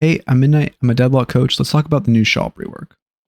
Hey, I'm Midknight, I'm a Deadlock coach. Let's talk about the new shop rework.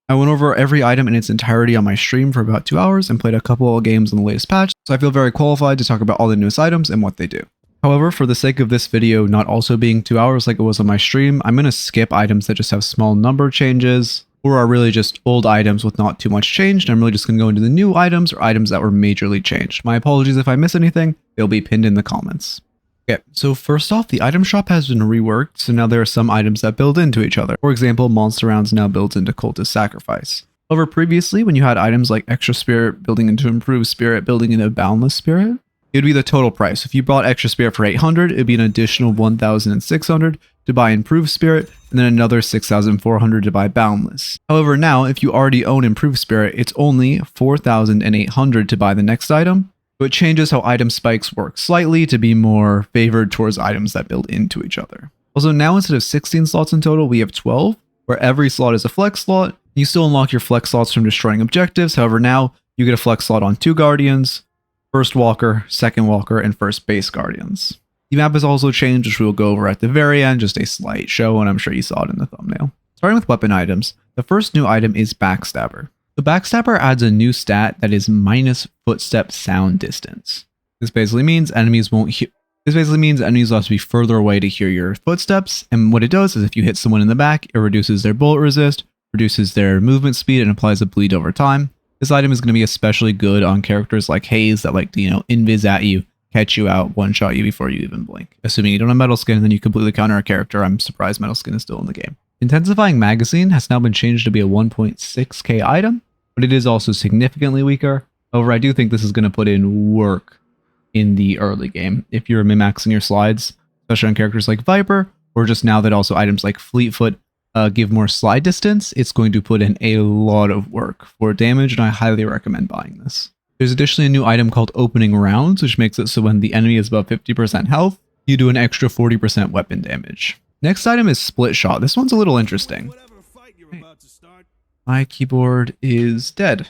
I went over every item in its entirety on my stream for about 2 hours and played a couple of games on the latest patch, so I feel very qualified to talk about all the newest items and what they do. However, for the sake of this video not also being 2 hours like it was on my stream, I'm going to skip items that just have small number changes or are really just old items with not too much changed. I'm really just going to go into the new items or items that were majorly changed. My apologies if I miss anything, they'll be pinned in the comments. Okay, so first off, the item shop has been reworked, so now there are some items that build into each other. For example, Monster Rounds now builds into Cultist Sacrifice. However, previously, when you had items like Extra Spirit building into Improved Spirit, building into Boundless Spirit, it would be the total price. If you bought Extra Spirit for 800, it would be an additional 1,600 to buy Improved Spirit, and then another 6,400 to buy Boundless. However, now, if you already own Improved Spirit, it's only 4,800 to buy the next item. So it changes how item spikes work slightly to be more favored towards items that build into each other. Also, now instead of 16 slots in total, we have 12, where every slot is a flex slot. You still unlock your flex slots from destroying objectives. However, now you get a flex slot on 2 Guardians, First Walker, Second Walker, and First Base Guardians. The map has also changed, which we'll go over at the very end, just a slight show, and I'm sure you saw it in the thumbnail. Starting with weapon items, the first new item is Backstabber. The Backstabber adds a new stat that is minus footstep sound distance. This basically means enemies will have to be further away to hear your footsteps, and what it does is if you hit someone in the back, it reduces their bullet resist, reduces their movement speed, and applies a bleed over time. This item is going to be especially good on characters like Haze that like to, invis at you, catch you out, one-shot you before you even blink. Assuming you don't have Metal Skin, then you completely counter a character. I'm surprised Metal Skin is still in the game. Intensifying Magazine has now been changed to be a 1.6k item, but it is also significantly weaker. However, I do think this is going to put in work in the early game. If you're min-maxing your slides, especially on characters like Viper, or just now that also items like Fleetfoot give more slide distance, it's going to put in a lot of work for damage, and I highly recommend buying this. There's additionally a new item called Opening Rounds, which makes it so when the enemy is above 50% health, you do an extra 40% weapon damage. Next item is Split Shot. This one's a little interesting. My keyboard is dead.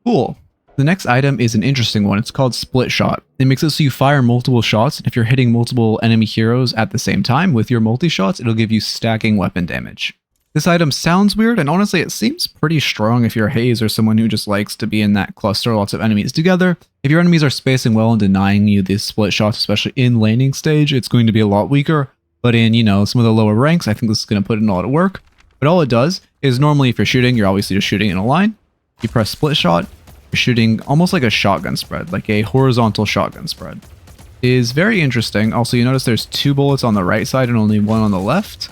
Cool. The next item is an interesting one. It's called Split Shot. It makes it so you fire multiple shots, and if you're hitting multiple enemy heroes at the same time with your multi-shots, it'll give you stacking weapon damage. This item sounds weird, and honestly, it seems pretty strong if you're Haze or someone who just likes to be in that cluster, lots of enemies together. If your enemies are spacing well and denying you these split shots, especially in laning stage, it's going to be a lot weaker. But in, some of the lower ranks, I think this is going to put in a lot of work. But all it does is normally if you're shooting, you're obviously just shooting in a line. You press Split Shot, you're shooting almost like a shotgun spread, like a horizontal shotgun spread. It is very interesting. Also, you notice there's 2 bullets on the right side and only 1 on the left.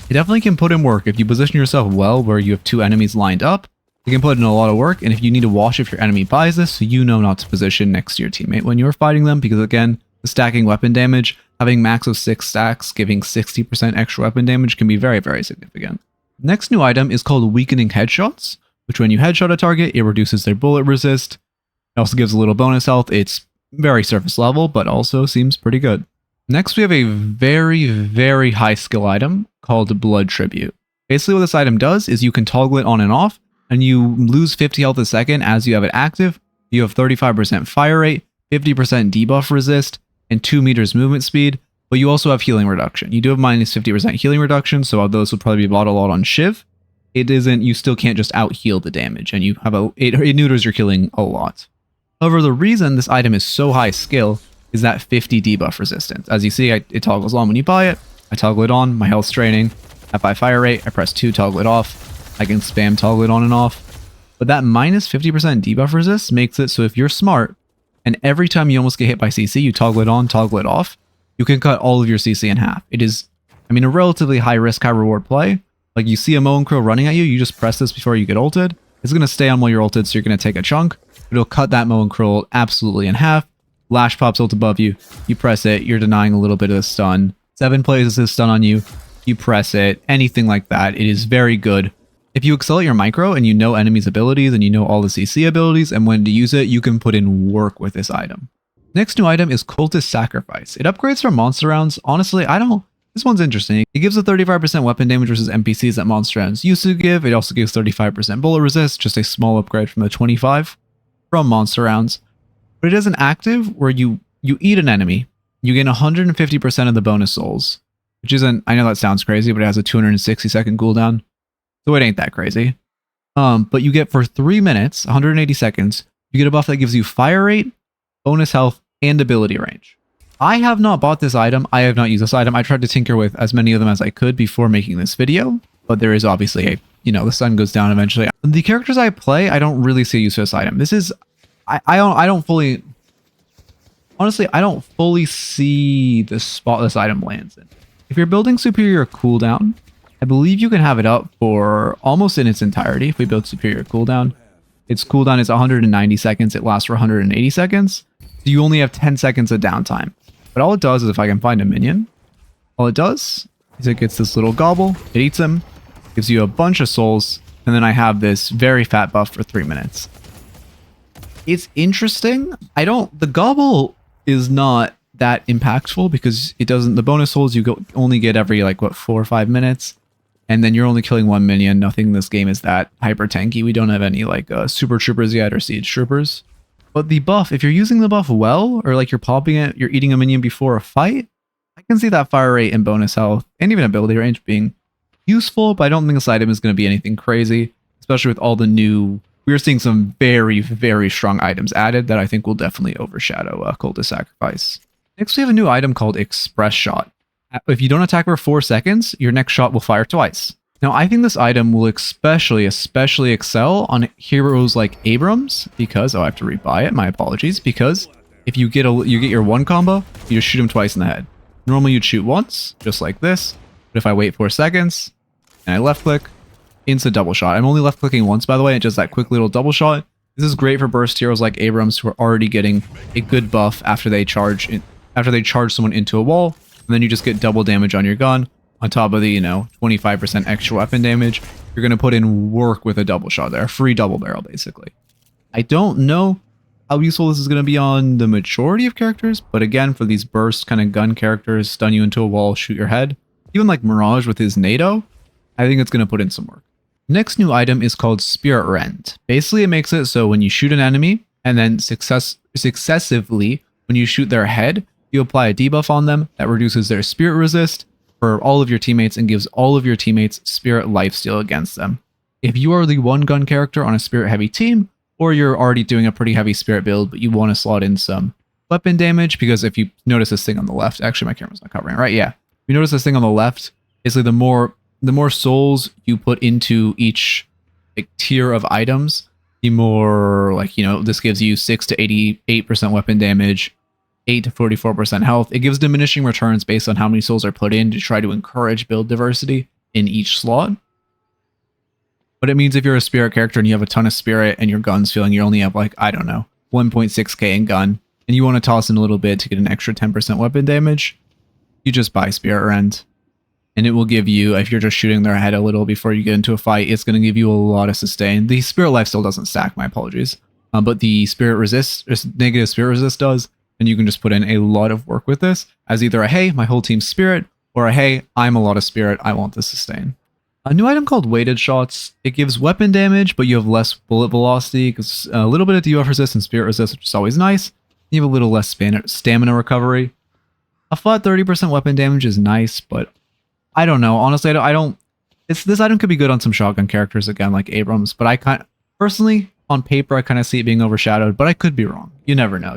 It definitely can put in work. If you position yourself well where you have 2 enemies lined up, you can put in a lot of work. And if you need to watch if your enemy buys this, so you know not to position next to your teammate when you're fighting them, because again, the stacking weapon damage, having max of 6 stacks, giving 60% extra weapon damage can be very, very significant. Next new item is called Weakening Headshots, which when you headshot a target, it reduces their bullet resist. It also gives a little bonus health. It's very surface level, but also seems pretty good. Next, we have a very, very high skill item called Blood Tribute. Basically what this item does is you can toggle it on and off, and you lose 50 health a second as you have it active. You have 35% fire rate, 50% debuff resist, and 2 meters movement speed, but you also have healing reduction. You do have minus 50% healing reduction, so those would probably be bought a lot on Shiv. It isn't, you still can't just out heal the damage, and you have it neuters your killing a lot. However, the reason this item is so high skill is that 50 debuff resistance. As you see, it toggles on when you buy it. I toggle it on, my health's draining. At 5 fire rate, I press 2, toggle it off. I can spam toggle it on and off. But that minus 50% debuff resist makes it so if you're smart, and every time you almost get hit by CC, you toggle it on, toggle it off, you can cut all of your CC in half. It is, a relatively high risk, high reward play. Like you see a Moe and Crow running at you, you just press this before you get ulted. It's going to stay on while you're ulted, so you're going to take a chunk. It'll cut that Moe and Crow absolutely in half. Lash pops ult above you. You press it, you're denying a little bit of the stun. 7 places his stun on you. You press it, anything like that. It is very good. If you excel at your micro and you know enemies' abilities and you know all the CC abilities and when to use it, you can put in work with this item. Next new item is Cultist Sacrifice. It upgrades from Monster Rounds. Honestly, this one's interesting. It gives a 35% weapon damage versus NPCs that Monster Rounds used to give. It also gives 35% bullet resist, just a small upgrade from the 25 from Monster Rounds. But it is an active where you eat an enemy, you gain 150% of the bonus souls, which isn't, I know that sounds crazy, but it has a 260-second cooldown, so it ain't that crazy. But you get for 3 minutes, 180 seconds, you get a buff that gives you fire rate, bonus health, and ability range. I have not bought this item. I have not used this item. I tried to tinker with as many of them as I could before making this video, but there is obviously a, you know, the sun goes down eventually. The characters I play, I don't really see a use for this item. This is, I don't fully, honestly, I don't fully see the spot this item lands in. If you're building superior cooldown, I believe you can have it up for almost in its entirety. If we build superior cooldown, its cooldown is 190 seconds. It lasts for 180 seconds. So you only have 10 seconds of downtime. But all it does is, if I can find a minion, all it does is it gets this little gobble, it eats him, gives you a bunch of souls, and then I have this very fat buff for 3 minutes. It's interesting. The gobble is not that impactful because it doesn't, the bonus souls you only get every like, what, 4 or 5 minutes. And then you're only killing 1 minion. Nothing in this game is that hyper tanky. We don't have any like super troopers yet or siege troopers. But the buff, if you're using the buff well, or like you're popping it, you're eating a minion before a fight, I can see that fire rate and bonus health and even ability range being useful, but I don't think this item is going to be anything crazy, especially with all the new, we're seeing some very, very strong items added that I think will definitely overshadow Cultist Sacrifice. Next, we have a new item called Express Shot. If you don't attack for 4 seconds, your next shot will fire twice. Now, I think this item will especially excel on heroes like Abrams because, oh, I have to rebuy it, my apologies, because if you get your one combo, you just shoot him twice in the head. Normally you'd shoot once, just like this, but if I wait 4 seconds and I left click, instant double shot. I'm only left clicking once, by the way, and just that quick little double shot. This is great for burst heroes like Abrams who are already getting a good buff after they charge someone into a wall, and then you just get double damage on your gun. On top of the, 25% extra weapon damage, you're going to put in work with a double shot there. A free double barrel, basically. I don't know how useful this is going to be on the majority of characters, but again, for these burst kind of gun characters, stun you into a wall, shoot your head, even like Mirage with his NATO, I think it's going to put in some work. Next new item is called Spirit Rend. Basically, it makes it so when you shoot an enemy, and then successively, when you shoot their head, you apply a debuff on them that reduces their spirit resist for all of your teammates and gives all of your teammates spirit lifesteal against them. If you are the one gun character on a spirit heavy team, or you're already doing a pretty heavy spirit build, but you want to slot in some weapon damage, because if you notice this thing on the left, actually my camera's not covering it, right? Yeah. If you notice this thing on the left, basically the more souls you put into each like tier of items, the more like, this gives you 6 to 88% weapon damage, 8 to 44% health. It gives diminishing returns based on how many souls are put in to try to encourage build diversity in each slot. But it means if you're a spirit character and you have a ton of spirit and your gun's feeling you only have like, I don't know, 1.6k in gun, and you want to toss in a little bit to get an extra 10% weapon damage, you just buy Spirit Rend. And it will give you, if you're just shooting their head a little before you get into a fight, it's going to give you a lot of sustain. The spirit life still doesn't stack, my apologies. But the spirit resist, negative spirit resist does. And you can just put in a lot of work with this as either a, hey, my whole team's spirit, or a, hey, I'm a lot of spirit, I want the sustain. A new item called Weighted Shots. It gives weapon damage, but you have less bullet velocity, because a little bit of debuff resist and spirit resist, which is always nice. You have a little less stamina recovery. A flat 30% weapon damage is nice, but I don't know. Honestly, this item could be good on some shotgun characters, again, like Abrams, but I personally, on paper, I kind of see it being overshadowed, but I could be wrong. You never know.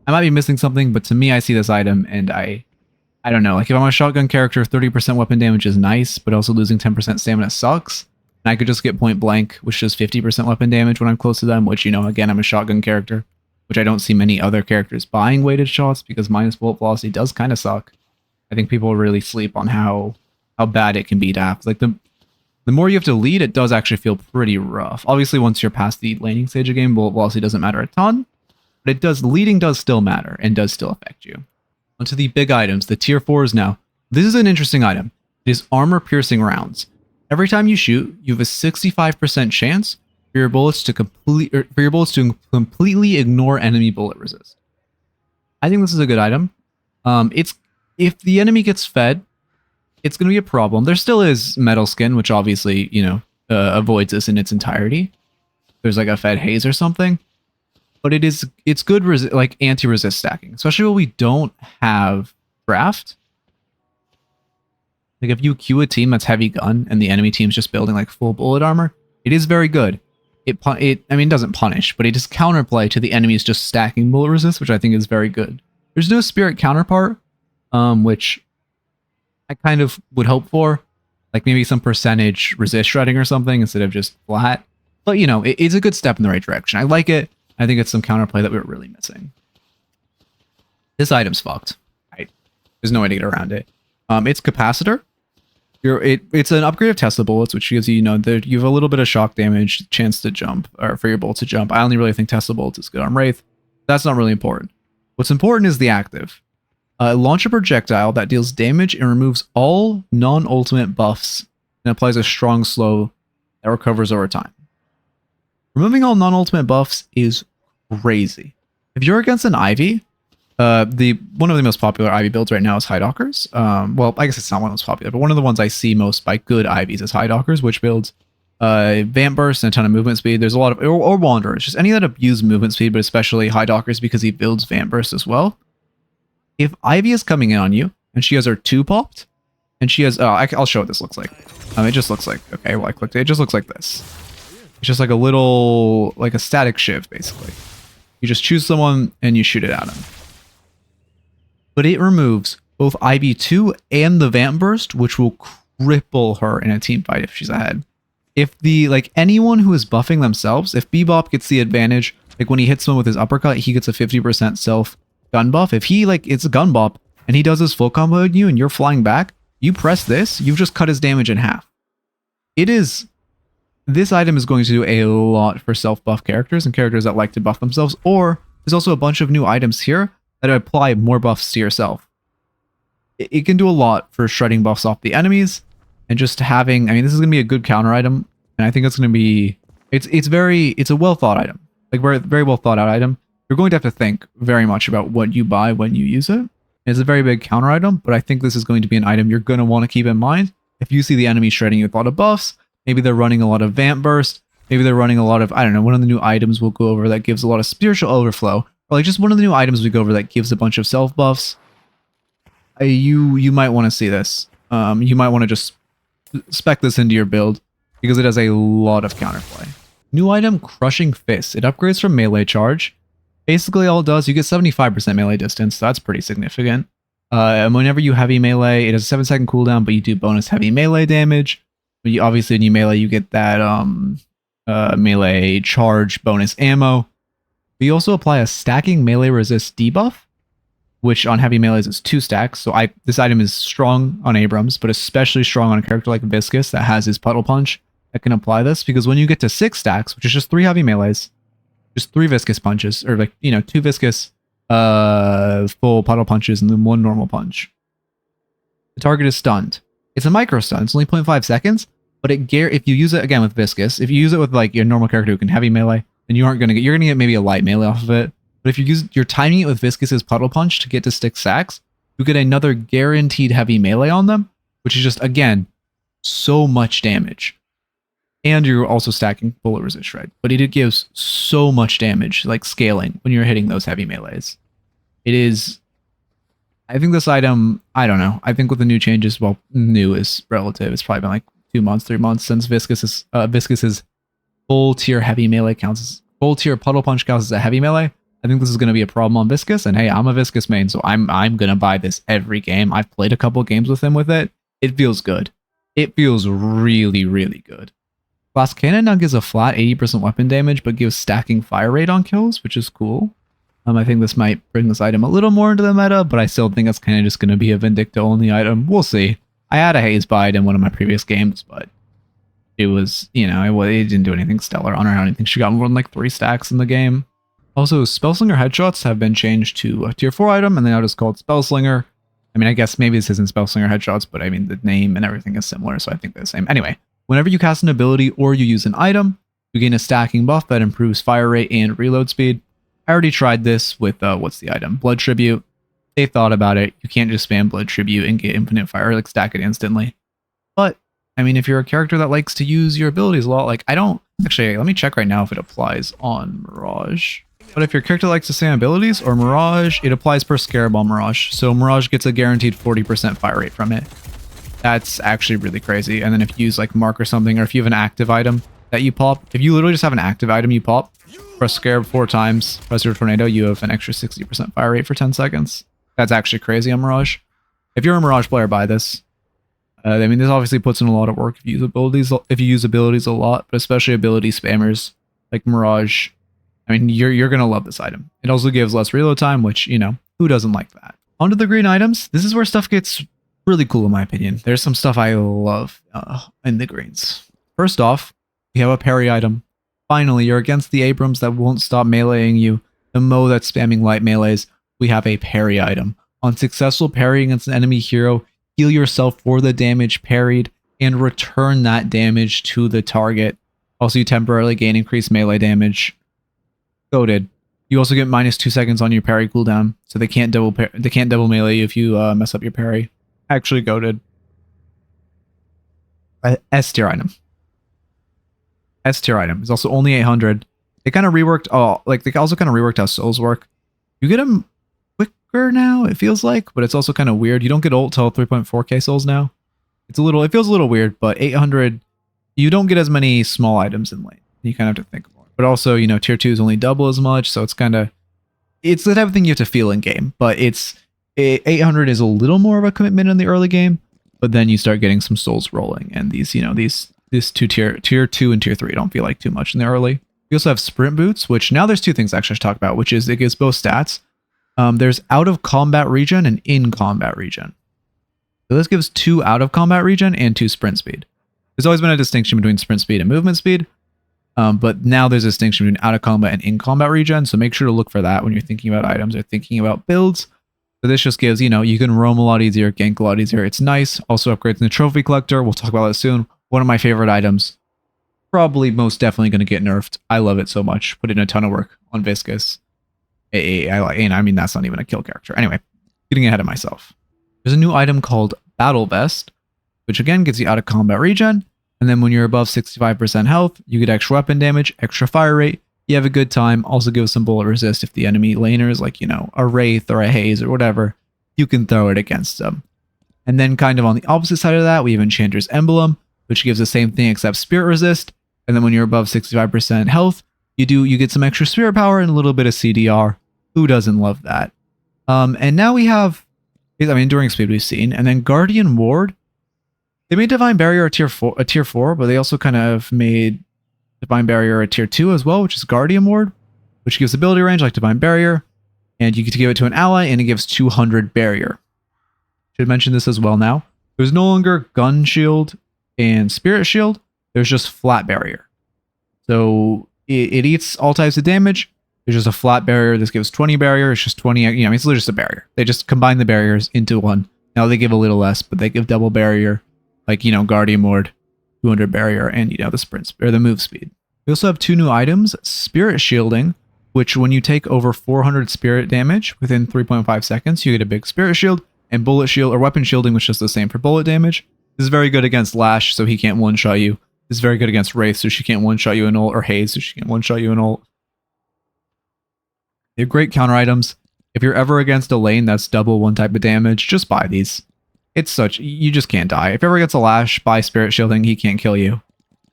I might be missing something, but to me, I see this item and I don't know. Like if I'm a shotgun character, 30% weapon damage is nice, but also losing 10% stamina sucks. And I could just get point blank, which does 50% weapon damage when I'm close to them, which, again, I'm a shotgun character, which I don't see many other characters buying weighted shots because minus bullet velocity does kind of suck. I think people really sleep on how bad it can be to have. Like the more you have to lead, it does actually feel pretty rough. Obviously, once you're past the laning stage of game, bullet velocity doesn't matter a ton. But leading does still matter and does still affect you. Onto the big items, the tier 4s now. This is an interesting item. It is armor piercing rounds. Every time you shoot, you have a 65% chance for your bullets to completely ignore enemy bullet resist. I think this is a good item. If the enemy gets fed, it's going to be a problem. There still is metal skin, which obviously, avoids this in its entirety. There's like a fed haze or something. But it's good like anti-resist stacking, especially when we don't have draft. Like if you queue a team that's heavy gun and the enemy team's just building like full bullet armor, it is very good. I mean, it doesn't punish, but it is counterplay to the enemies just stacking bullet resist, which I think is very good. There's no spirit counterpart, which I kind of would hope for. Like maybe some percentage resist shredding or something instead of just flat. But, you know, it's a good step in the right direction. I like it. I think it's some counterplay that we were really missing. This item's fucked. Right? There's no way to get around it. It's Capacitor. It's an upgrade of Tesla bullets, which gives you, you have a little bit of shock damage, chance to jump, or for your bolt to jump. I only really think Tesla bullets is good on Wraith. That's not really important. What's important is the active. Launch a projectile that deals damage and removes all non-ultimate buffs and applies a strong slow that recovers over time. Removing all non-ultimate buffs is crazy. If you're against an Ivy, one of the most popular Ivy builds right now is Hideockers. Well, I guess it's not one of the most popular, but one of the ones I see most by good Ivies is Hideockers, which builds Vamp Burst and a ton of movement speed. There's a lot of, or Wanderers, just any that abuse movement speed, but especially Hideockers because he builds Vamp Burst as well. If Ivy is coming in on you, and she has her 2 popped, and she has, I'll show what this looks like. It just looks like, okay, well I clicked it, it just looks like this. It's just like a little, like a static shiv, basically. You just choose someone, and you shoot it at him. But it removes both Ivy 2 and the Vamp Burst, which will cripple her in a team fight if she's ahead. If anyone who is buffing themselves, if Bebop gets the advantage, like when he hits someone with his uppercut, he gets a 50% self gun buff. If he, it's a gun buff, and he does his full combo at you, and you're flying back, you press this, you've just cut his damage in half. This item is going to do a lot for self-buff characters and characters that like to buff themselves, or there's also a bunch of new items here that apply more buffs to yourself. It can do a lot for shredding buffs off the enemies, and just having, I mean, this is going to be a good counter item, and I think it's going to be, it's a well-thought item. Like, very well-thought-out item. You're going to have to think very much about what you buy when you use it. It's a very big counter item, but I think this is going to be an item you're going to want to keep in mind. If you see the enemy shredding you with a lot of buffs, maybe they're running a lot of Vamp Burst, maybe they're running a lot of, I don't know, one of the new items we'll go over that gives a lot of Spiritual Overflow, or like just one of the new items we go over that gives a bunch of self buffs. You might want to see this. You might want to just spec this into your build because it has a lot of counterplay. New item, Crushing Fist. It upgrades from melee charge. Basically all it does, you get 75% melee distance, so that's pretty significant. And whenever you heavy melee, it has a 7-second cooldown, but you do bonus heavy melee damage. But obviously when you melee, you get that melee charge bonus ammo. We also apply a stacking melee resist debuff, which on heavy melees is 2 stacks. So this item is strong on Abrams, but especially strong on a character like Viscus that has his Puddle Punch that can apply this, because when you get to 6 stacks, which is just 3 heavy melees, just 3 Viscus punches, or 2 Viscus full Puddle Punches and then 1 normal punch. The target is stunned. It's a micro stun. It's only 0.5 seconds, but if you use it again with Viscus, if you use it with your normal character who can heavy melee, then you're gonna get maybe a light melee off of it. But if you're timing it with Viscus's Puddle Punch to get to 6 stacks, you get another guaranteed heavy melee on them, which is just, again, so much damage. And you're also stacking bullet resist shred. But it gives so much damage, like scaling, when you're hitting those heavy melees. It is... I think this item, I don't know. I think with the new changes, well, new is relative. It's probably been like 2 months, 3 months since Viscus's full tier heavy melee full tier Puddle Punch counts as a heavy melee. I think this is going to be a problem on Viscus, and hey, I'm a Viscus main, so I'm going to buy this every game. I've played a couple games with him with it. It feels good. It feels really, really good. Glass Cannon now gives a flat 80% weapon damage, but gives stacking fire rate on kills, which is cool. I think this might bring this item a little more into the meta, but I still think it's kind of just going to be a Vindicta only item. We'll see. I had a Haze Bite in one of my previous games, but it was, it didn't do anything stellar on her. I don't think she got more than like 3 stacks in the game. Also, Spellslinger headshots have been changed to a tier 4 item, and they're now just called Spellslinger. I mean, I guess maybe this isn't Spellslinger headshots, but I mean, the name and everything is similar, so I think they're the same. Anyway, whenever you cast an ability or you use an item, you gain a stacking buff that improves fire rate and reload speed. I already tried this with, what's the item? Blood Tribute. They thought about it. You can't just spam Blood Tribute and get infinite fire, like stack it instantly. But, I mean, if you're a character that likes to use your abilities a lot, like I don't... Actually, let me check right now if it applies on Mirage. But if your character likes to spam abilities or Mirage, it applies per Scarab on Mirage. So Mirage gets a guaranteed 40% fire rate from it. That's actually really crazy. And then if you use like Mark or something, or if you have an active item that you pop, if you literally just have an active item you pop, press Scarab 4 times, press your Tornado, you have an extra 60% fire rate for 10 seconds. That's actually crazy on Mirage. If you're a Mirage player, buy this. I mean, this obviously puts in a lot of work if you use abilities a lot, but especially ability spammers like Mirage. I mean, you're gonna love this item. It also gives less reload time, which, you know, who doesn't like that? Onto the green items. This is where stuff gets really cool in my opinion. There's some stuff I love in the greens. First off, we have a parry item. Finally, you're against the Abrams that won't stop meleeing you. The Mo that's spamming light melees. We have a parry item. On successful parrying against an enemy hero, heal yourself for the damage parried and return that damage to the target. Also, you temporarily gain increased melee damage. Goated. You also get -2 seconds on your parry cooldown, so they can't double melee you if you mess up your parry. Actually goated. S tier item. S tier item is also only 800. They kind of reworked. They also kind of reworked how souls work. You get them quicker now, it feels like, but it's also kind of weird. You don't get ult till 3.4k souls now. It feels a little weird, but 800, you don't get as many small items in lane. You kind of have to think more. But also, you know, tier 2 is only double as much, so it's the type of thing you have to feel in game. But 800 is a little more of a commitment in the early game, but then you start getting some souls rolling, and these, you know, this tier 2 and tier 3 don't feel like too much in the early. We also have sprint boots, which now there's 2 things actually to talk about, which is it gives both stats. There's out of combat regen and in combat regen. So this gives 2 out of combat regen and 2 sprint speed. There's always been a distinction between sprint speed and movement speed, but now there's a distinction between out of combat and in combat regen, so make sure to look for that when you're thinking about items or thinking about builds. So this just gives, you know, you can roam a lot easier, gank a lot easier. It's nice. Also upgrades in the trophy collector. We'll talk about that soon. One of my favorite items. Probably most definitely going to get nerfed. I love it so much. Put in a ton of work on Viscus. And I mean, that's not even a kill character. Anyway, getting ahead of myself. There's a new item called Battle Vest, which again gives you out of combat regen. And then when you're above 65% health, you get extra weapon damage, extra fire rate. You have a good time. Also gives some bullet resist if the enemy laner is like, you know, a Wraith or a Haze or whatever. You can throw it against them. And then kind of on the opposite side of that, we have Enchanter's Emblem, which gives the same thing except spirit resist. And then when you're above 65% health, you get some extra spirit power and a little bit of CDR. Who doesn't love that? And now we have, I mean, Enduring Speed we've seen, and then Guardian Ward. They made Divine Barrier a tier 4, but they also kind of made Divine Barrier a tier 2 as well, which is Guardian Ward, which gives ability range like Divine Barrier, and you get to give it to an ally, and it gives 200 barrier. Should mention this as well now. There's no longer Gun Shield and Spirit Shield. There's just flat barrier. So it eats all types of damage. There's just a flat barrier. This gives 20 barrier. It's just 20. You know, it's literally just a barrier. They just combine the barriers into one. Now they give a little less, but they give double barrier, like, you know, Guardian Ward, 200 barrier, and, you know, the sprint or the move speed. We also have 2 new items: Spirit Shielding, which when you take over 400 spirit damage within 3.5 seconds, you get a big Spirit Shield, and Bullet Shield or Weapon Shielding, which is the same for bullet damage. This is very good against Lash, so he can't one-shot you. This is very good against Wraith, so she can't one-shot you in ult, or Haze, so she can't one-shot you in ult. They have great counter items. If you're ever against a lane that's double one type of damage, just buy these. It's such, you just can't die. If ever against a Lash, buy Spirit Shielding, he can't kill you.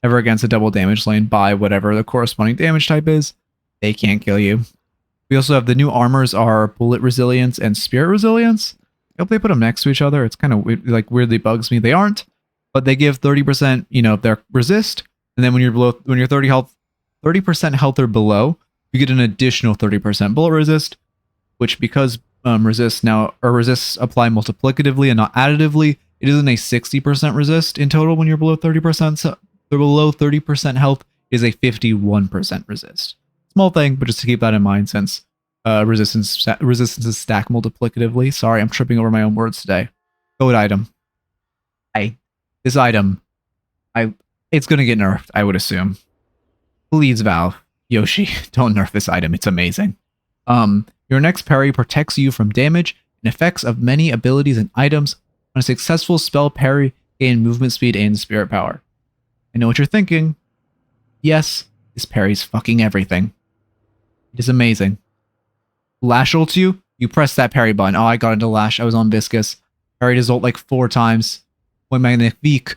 Ever against a double damage lane, buy whatever the corresponding damage type is, they can't kill you. We also have the new armors are Bullet Resilience and Spirit Resilience. I hope they put them next to each other. It's kind of like weirdly bugs me. They aren't, but they give 30%, you know, their resist, and then when you're 30% health or below, you get an additional 30% bullet resist, which because resists apply multiplicatively and not additively, it isn't a 60% resist in total when you're below 30%. So below 30% health is a 51% resist. Small thing, but just to keep that in mind since resistances stack multiplicatively. Sorry, I'm tripping over my own words today. Code item. This item, it's gonna get nerfed, I would assume. Please, Valve, Yoshi, don't nerf this item. It's amazing. Your next parry protects you from damage and effects of many abilities and items. On a successful spell parry, gain movement speed and spirit power. I know what you're thinking. Yes, this parry's fucking everything. It is amazing. Lash ults you, you press that parry button. Oh, I got into Lash. I was on Viscus. Parried his ult like 4 times. One magnifique.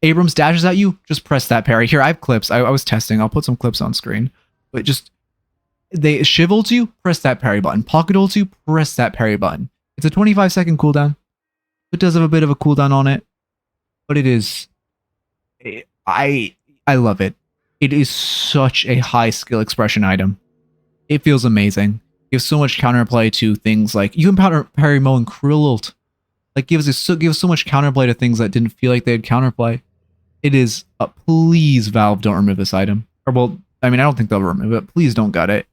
Abrams dashes at you, just press that parry. Here, I have clips. I was testing. I'll put some clips on screen. But just, they shiv ult you, press that parry button. Pocket ult you, press that parry button. It's a 25-second cooldown. It does have a bit of a cooldown on it. But it is... I love it. It is such a high skill expression item. It feels amazing. Gives so much counterplay to things like you can parry Mo and Krill ult. Like gives so much counterplay to things that didn't feel like they had counterplay. It is please Valve don't remove this item. Or well, I mean I don't think they'll remove it. Please don't gut it.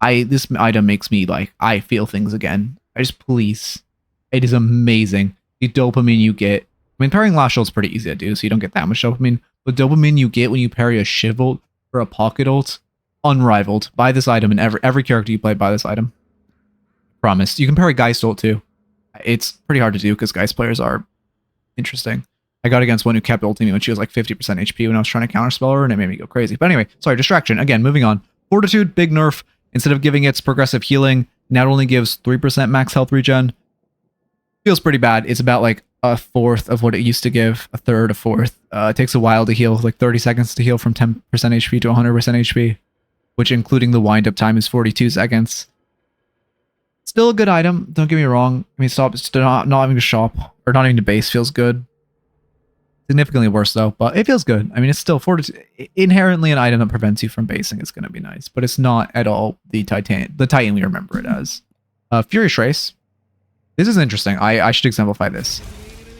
This item makes me like I feel things again. I just please. It is amazing. The dopamine you get. I mean parrying last ult's pretty easy to do, so you don't get that much dopamine. The dopamine you get when you parry a shiv ult or a pocket ult, unrivaled. Buy this item and every character you play, buy this item. Promise. You can parry Geist ult too. It's pretty hard to do because Geist players are interesting. I got against one who kept ulting me when she was like 50% HP when I was trying to counterspell her, and it made me go crazy. But anyway, sorry, distraction. Again, moving on. Fortitude, big nerf. Instead of giving its progressive healing, now it only gives 3% max health regen. Feels pretty bad. It's about like a fourth of what it used to give, a third, a fourth. It takes a while to heal, like 30 seconds to heal from 10% HP to 100% HP, which including the wind-up time is 42 seconds. Still a good item, don't get me wrong. I mean, not having to shop, or not having to base feels good. Significantly worse though, but it feels good. I mean, it's still inherently an item that prevents you from basing. It's going to be nice, but it's not at all the Titan we remember it as. Fury Trace. This is interesting. I should exemplify this.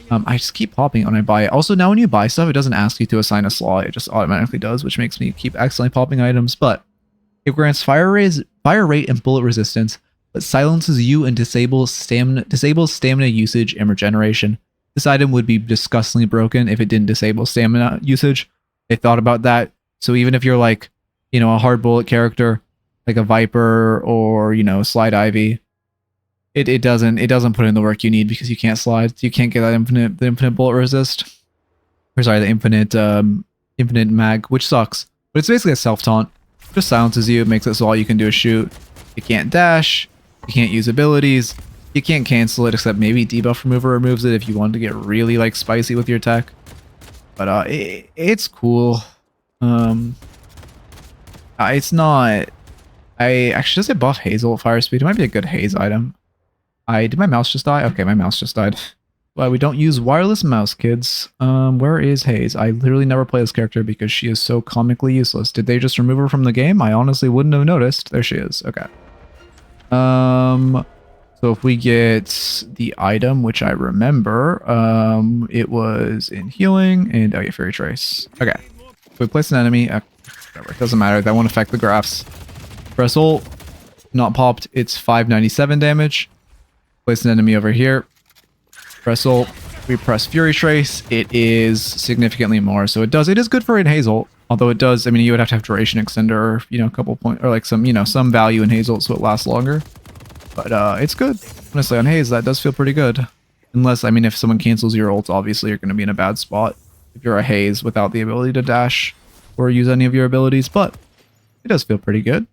I just keep popping it when I buy it. Also, now when you buy stuff, it doesn't ask you to assign a slot. It just automatically does, which makes me keep accidentally popping items. But it grants fire rate and bullet resistance, but silences you and disables stamina usage and regeneration. This item would be disgustingly broken if it didn't disable stamina usage. They thought about that. So even if you're like, you know, a hard bullet character, like a Viper or, you know, Slide Ivy, it doesn't put in the work you need because you can't slide. You can't get that infinite bullet resist. Or sorry, the infinite mag, which sucks. But it's basically a self-taunt. Just silences you, makes it so all you can do is shoot. You can't dash, you can't use abilities, you can't cancel it except maybe debuff remover removes it if you want to get really like spicy with your tech. But it's cool. It's not. Actually, does it buff Hazel fire speed? It might be a good haze item. Did my mouse just die? Okay, my mouse just died. Well, we don't use wireless mouse, kids. Where is Haze? I literally never play this character because she is so comically useless. Did they just remove her from the game? I honestly wouldn't have noticed. There she is. Okay. So if we get the item, which I remember, it was in healing and oh yeah, Fury Trace. Okay. If we place an enemy, whatever, it doesn't matter. That won't affect the graphs. Press ult, not popped. It's 597 damage. Place an enemy over here. Press ult. We press Fury Trace. It is significantly more. So it is good for in Hazel. Although it does, I mean, you would have to have duration extender, or, you know, a couple points, or like some, you know, some value in Hazel so it lasts longer. But it's good. Honestly, on Haze, that does feel pretty good. Unless, I mean, if someone cancels your ult, obviously you're going to be in a bad spot if you're a Haze without the ability to dash or use any of your abilities. But it does feel pretty good.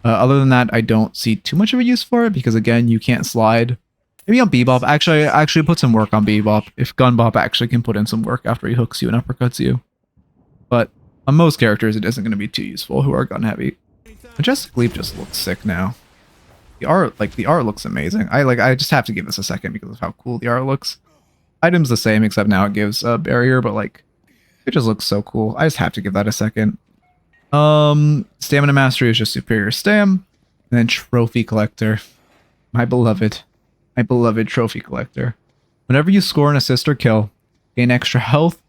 Other than that, I don't see too much of a use for it because, again, you can't slide. Maybe on Bebop. Actually, I actually put some work on Bebop. If Gunbop actually can put in some work after he hooks you and uppercuts you. But on most characters, it isn't going to be too useful who are gun heavy. Majestic Leap just looks sick now. The art looks amazing. I just have to give this a second because of how cool the art looks. Item's the same except now it gives a barrier, but like it just looks so cool. I just have to give that a second. Stamina Mastery is just superior stam, and then Trophy Collector. My beloved Trophy Collector. Whenever you score an assist or kill, gain extra health,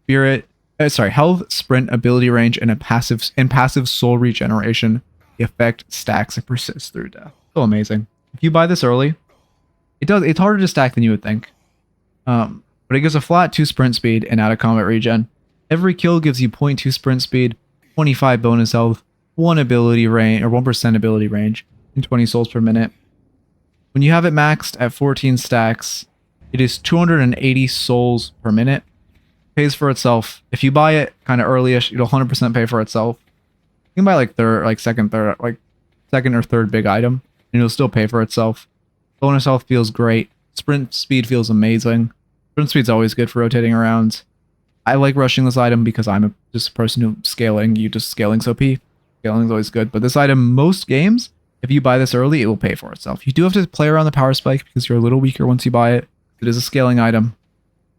health, sprint, ability range, and passive soul regeneration. The effect stacks and persists through death. So amazing. If you buy this early, it's harder to stack than you would think. But it gives a flat 2 sprint speed and out of combat regen. Every kill gives you 0.2 sprint speed, 25 bonus health, 1 ability range or 1% ability range, and 20 souls per minute. When you have it maxed at 14 stacks, it is 280 souls per minute. Pays for itself. If you buy it kind of early-ish, it'll 100% pay for itself. You can buy like second or third big item, and it'll still pay for itself. Bonus health feels great. Sprint speed feels amazing. Movement speed's always good for rotating around. I like rushing this item because I'm just a person who scaling. You just scaling's OP. Scaling's always good. But this item, most games, if you buy this early, it will pay for itself. You do have to play around the power spike because you're a little weaker once you buy it. It is a scaling item,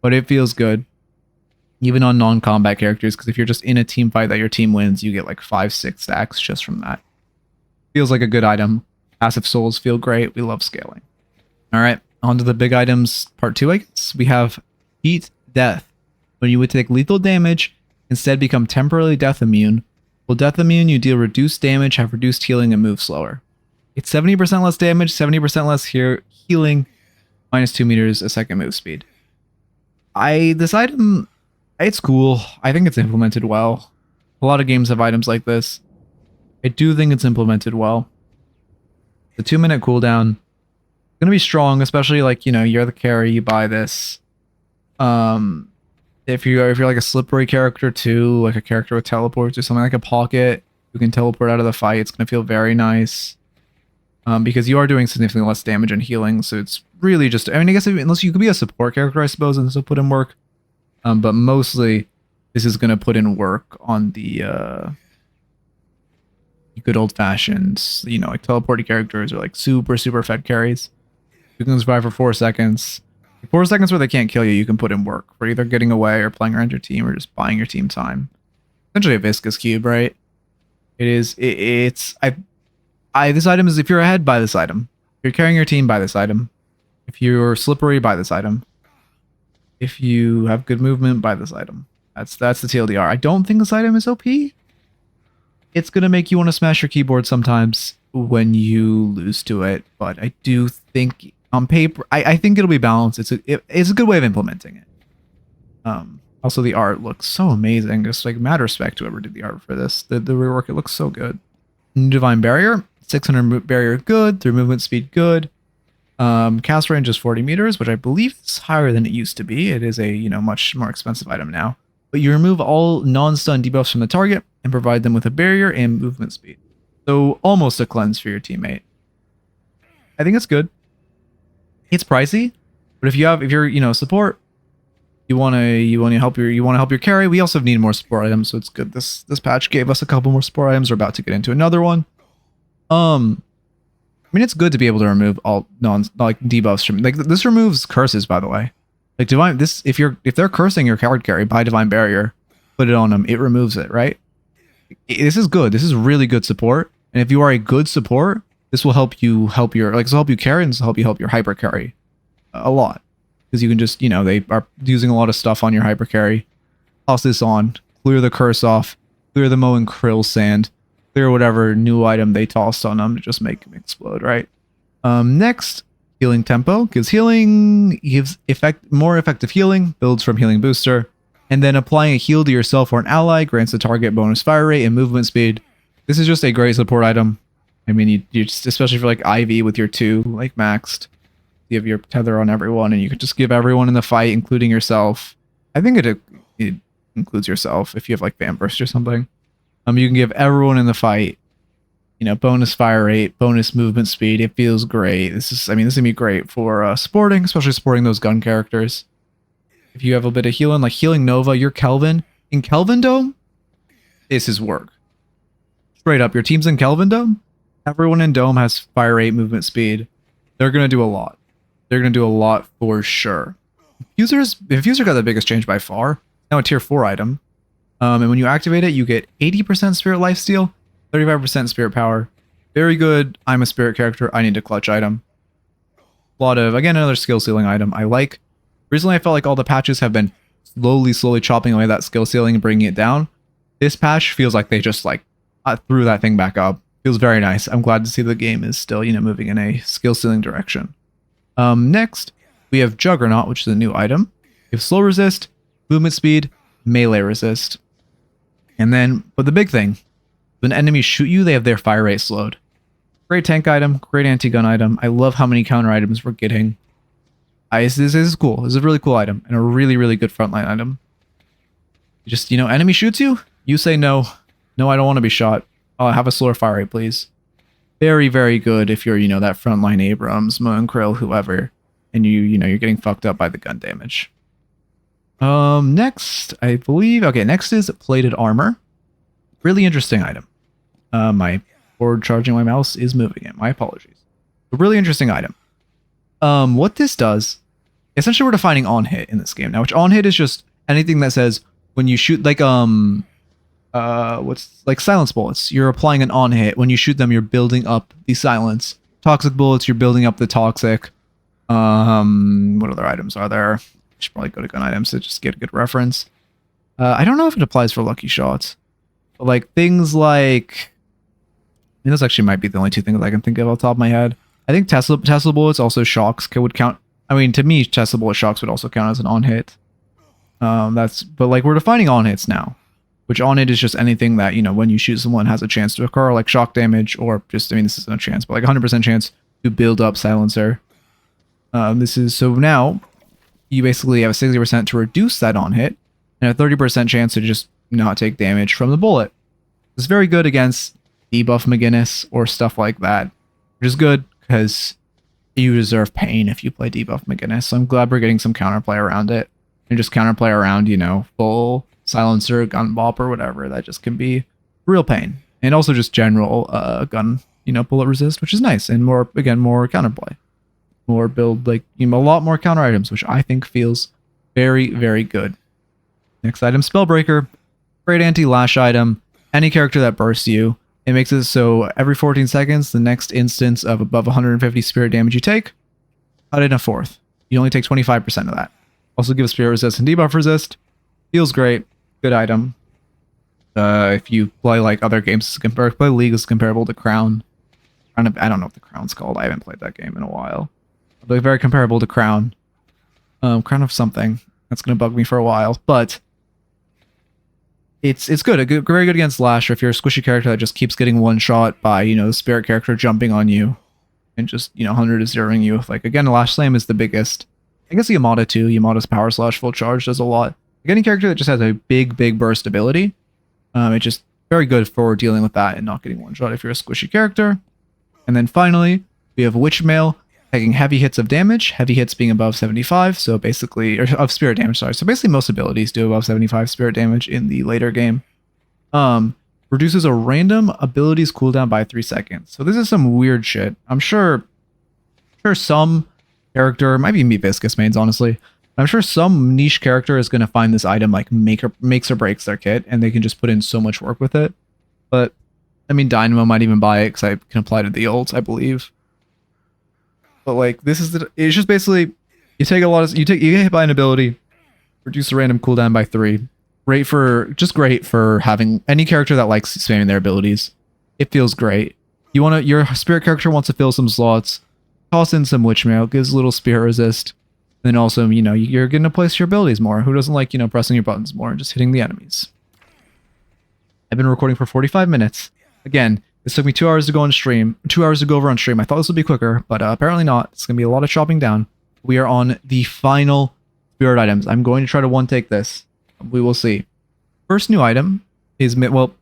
but it feels good. Even on non-combat characters, because if you're just in a team fight that your team wins, you get like 5-6 stacks just from that. Feels like a good item. Passive souls feel great. We love scaling. All right, on to the big items, part 2, I guess. We have Heat Death. When you would take lethal damage, instead become temporarily death immune. While death immune, you deal reduced damage, have reduced healing, and move slower. It's 70% less damage, 70% less healing, minus 2 meters a second move speed. This item, it's cool. I think it's implemented well. A lot of games have items like this. I do think it's implemented well. The 2-minute cooldown, gonna be strong, especially like, you know, you're the carry, you buy this. If you're like a slippery character too, like a character with teleports or something like a pocket, who can teleport out of the fight, it's gonna feel very nice. Because you are doing significantly less damage and healing, so it's really just, I mean, I guess unless you could be a support character, I suppose, and this will put in work. But mostly, this is gonna put in work on the good old-fashioned, you know, like teleporting characters or like super fed carries. You can survive for 4 seconds. 4 seconds where they can't kill you, you can put in work for either getting away or playing around your team or just buying your team time. Essentially a Viscus cube, right? It is. This item is, if you're ahead, buy this item. If you're carrying your team, buy this item. If you're slippery, buy this item. If you have good movement, buy this item. That's the TLDR. I don't think this item is OP. It's gonna make you want to smash your keyboard sometimes when you lose to it, but I do think on paper, I think it'll be balanced. It's a good way of implementing it. Also, the art looks so amazing. Just like mad respect to whoever did the art for this. The rework, it looks so good. Divine Barrier, 600 barrier good, 3 movement speed good. Cast range is 40 meters, which I believe is higher than it used to be. It is a, you know, much more expensive item now. But you remove all non-stun debuffs from the target and provide them with a barrier and movement speed. So almost a cleanse for your teammate. I think it's good. It's pricey, but if you're, you know, support, you want to help your carry. We also need more support items, so it's good. This patch gave us a couple more support items. We're about to get into another one. I mean, it's good to be able to remove all like debuffs from, like, this removes curses, by the way. Like divine, if they're cursing your card carry, buy Divine Barrier, put it on them, it removes it, right? This is good. This is really good support. And if you are a good support, this will help you carry, and this will help you help your hyper carry a lot. Because you can just, you know, they are using a lot of stuff on your hyper carry. Toss this on, clear the curse off, clear the Moe and Krill sand, clear whatever new item they tossed on them to just make them explode, right? Next, healing tempo. Gives more effective healing, builds from healing booster, and then applying a heal to yourself or an ally grants the target bonus fire rate and movement speed. This is just a great support item. I mean, you just, especially for like Ivy with your 2 like maxed, you have your tether on everyone, and you could just give everyone in the fight, including yourself. I think it includes yourself if you have like Fan Burst or something. You can give everyone in the fight, you know, bonus fire rate, bonus movement speed. It feels great. This is gonna be great for supporting, especially supporting those gun characters. If you have a bit of healing, like healing Nova, your Kelvin in Kelvin Dome, this is work. Straight up, your team's in Kelvin Dome. Everyone in Dome has fire rate, movement speed. They're gonna do a lot. They're gonna do a lot for sure. Infuser got the biggest change by far. Now a tier 4 item. And when you activate it, you get 80% spirit lifesteal, 35% spirit power. Very good. I'm a spirit character. I need a clutch item. A lot of, again, another skill ceiling item I like. Recently, I felt like all the patches have been slowly chopping away that skill ceiling and bringing it down. This patch feels like they just like threw that thing back up. Feels very nice. I'm glad to see the game is still, you know, moving in a skill ceiling direction. Next, we have Juggernaut, which is a new item. You have slow resist, movement speed, melee resist. And then, but the big thing, when enemies shoot you, they have their fire rate slowed. Great tank item, great anti-gun item. I love how many counter items we're getting. This is cool. This is a really cool item and a really good frontline item. You just, you know, enemy shoots you, you say no. No, I don't want to be shot. Oh, have a slower fire rate, please. Very good if you're, you know, that frontline Abrams, Moe and Krill, whoever, and you know, you're getting fucked up by the gun damage. Next, I believe, okay, next is plated armor. Really interesting item. My board charging my mouse is moving it. My apologies. A really interesting item. What this does, essentially we're defining on hit in this game now, which on hit is just anything that says when you shoot like what's like silence bullets, you're applying an on hit. When you shoot them, you're building up the silence. Toxic bullets, you're building up the toxic. What other items are there? I should probably go to gun items to just get a good reference. I don't know if it applies for lucky shots. But like things like, I mean, those actually might be the only two things I can think of off the top of my head. I think Tesla bullets, also shocks would count. I mean, to me, Tesla bullet shocks would also count as an on hit. But like we're defining on hits now, which on hit is just anything that, you know, when you shoot someone has a chance to occur, like shock damage, or just, I mean, this isn't a chance, but like 100% chance to build up silencer. So now you basically have a 60% to reduce that on hit and a 30% chance to just not take damage from the bullet. It's very good against debuff McGinnis or stuff like that, which is good because you deserve pain if you play debuff McGinnis. So I'm glad we're getting some counterplay around it, and just counterplay around, you know, full silencer, gun bop, or whatever. That just can be real pain. And also just general gun, you know, bullet resist, which is nice, and more, again, more counterplay. More build, like, you know, a lot more counter items, which I think feels very, very good. Next item, Spellbreaker. Great anti-lash item. Any character that bursts you, it makes it so every 14 seconds, the next instance of above 150 spirit damage you take, cut in a fourth. You only take 25% of that. Also gives spirit resist and debuff resist. Feels great. Good item. If you play like other games, play League is comparable to Crown. I don't know what the Crown's called. I haven't played that game in a while. But very comparable to Crown. Crown of something. That's going to bug me for a while. But it's good. Very good against Lash, or if you're a squishy character that just keeps getting one shot by, you know, the spirit character jumping on you and just, you know, 100 is zeroing you. Like, again, Lash Slam is the biggest. I guess Yamada too. Yamada's Power Slash full charge does a lot. Like, any character that just has a big burst ability, it's just very good for dealing with that and not getting one shot if you're a squishy character. And then finally, we have Witchmail, taking heavy hits of damage, heavy hits being above 75, so basically, or of spirit damage, sorry. So basically most abilities do above 75 spirit damage in the later game. Reduces a random ability's cooldown by 3 seconds. So this is some weird shit. I'm sure some character, might even be Viscus mains, honestly. I'm sure some niche character is going to find this item like makes or breaks their kit, and they can just put in so much work with it. But, I mean, Dynamo might even buy it because I can apply to the ults, I believe. But like, this is it's just basically, you take a lot of, you get hit by an ability, reduce the random cooldown by 3. Great for having any character that likes spamming their abilities. It feels great. Your spirit character wants to fill some slots, toss in some Witchmail, gives a little spirit resist. And then also, you know, you're getting to place your abilities more. Who doesn't like, you know, pressing your buttons more and just hitting the enemies? I've been recording for 45 minutes. Again, this took me 2 hours to go on stream, 2 hours to go over on stream. I thought this would be quicker, but apparently not. It's going to be a lot of chopping down. We are on the final spirit items. I'm going to try to one-take this. We will see. First new item is, well,